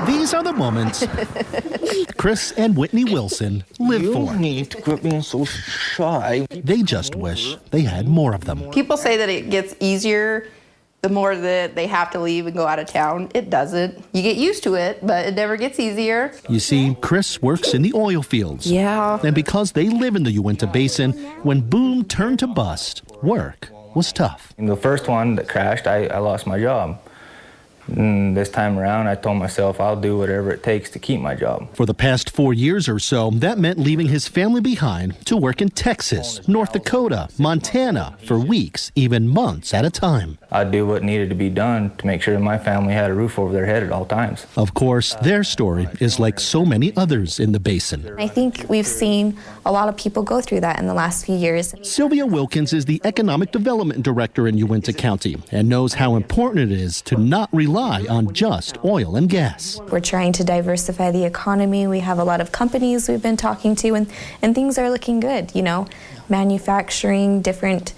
These are the moments Chris and Whitney Wilson live for. You need to quit being so shy. They just wish they had more of them. People say that it gets easier the more that they have to leave and go out of town. It doesn't. You get used to it, but it never gets easier. You see, Chris works in the oil fields. Yeah. And because they live in the Uintah Basin, when boom turned to bust, work was tough. In the first one that crashed, I lost my job. And this time around, I told myself I'll do whatever it takes to keep my job. For the past 4 years or so, that meant leaving his family behind to work in Texas, North Dakota, Montana for weeks, even months at a time. I'd do what needed to be done to make sure that my family had a roof over their head at all times. Of course, their story is like so many others in the basin. I think we've seen a lot of people go through that in the last few years. Sylvia Wilkins is the Economic Development Director in Uintah County and knows how important it is to not rely on just oil and gas. We're trying to diversify the economy. We have a lot of companies we've been talking to, and things are looking good, you know, manufacturing, different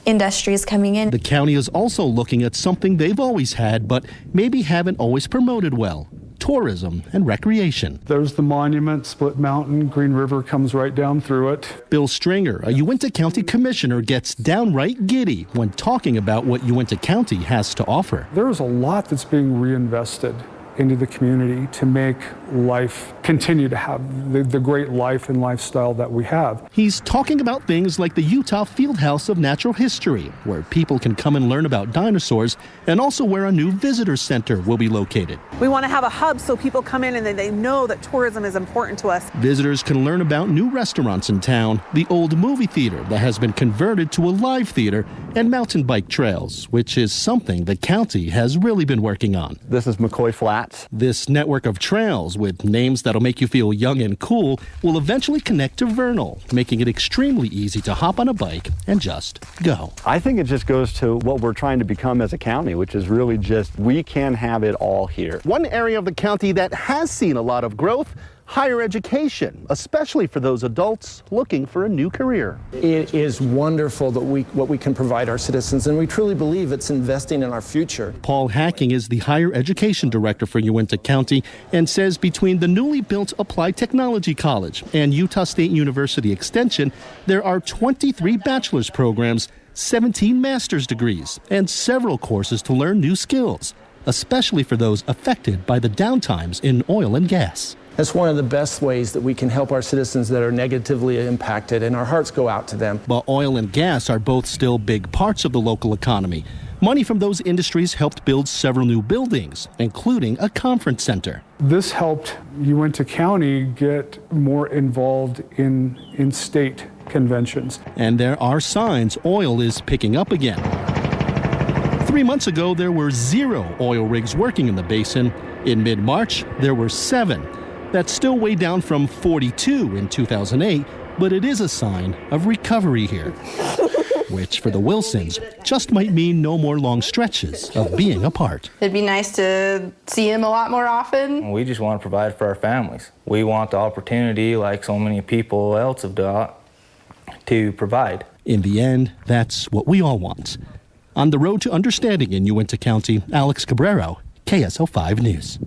industries coming in. The county is also looking at something they've always had, but maybe haven't always promoted well: tourism and recreation. There's the monument, Split Mountain, Green River comes right down through it. Bill Stringer, a Uintah County commissioner, gets downright giddy when talking about what Uintah County has to offer. There's a lot that's being reinvested into the community to make life continue to have the great life and lifestyle that we have. He's talking about things like the Utah Fieldhouse of Natural History, where people can come and learn about dinosaurs, and also where a new visitor center will be located. We want to have a hub so people come in and they know that tourism is important to us. Visitors can learn about new restaurants in town, the old movie theater that has been converted to a live theater, and mountain bike trails, which is something the county has really been working on. This is McCoy Flats. This network of trails with names that'll make you feel young and cool will eventually connect to Vernal, making it extremely easy to hop on a bike and just go. I think it just goes to what we're trying to become as a county, which is really just we can have it all here. One area of the county that has seen a lot of growth: higher education, especially for those adults looking for a new career. It is wonderful that what we can provide our citizens, and we truly believe it's investing in our future. Paul Hacking is the higher education director for Uintah County and says between the newly built Applied Technology College and Utah State University Extension, there are 23 bachelor's programs, 17 master's degrees, and several courses to learn new skills, especially for those affected by the downtimes in oil and gas. That's one of the best ways that we can help our citizens that are negatively impacted, and our hearts go out to them. But oil and gas are both still big parts of the local economy. Money from those industries helped build several new buildings, including a conference center. This helped Uintah County get more involved in state conventions. And there are signs oil is picking up again. 3 months ago, there were 0 oil rigs working in the basin. In mid-March, there were 7. That's still way down from 42 in 2008, but it is a sign of recovery here, which for the Wilsons just might mean no more long stretches of being apart. It'd be nice to see him a lot more often. We just want to provide for our families. We want the opportunity, like so many people else have done, to provide. In the end, that's what we all want. On the road to understanding in Uintah County, Alex Cabrero, KSL 5 News.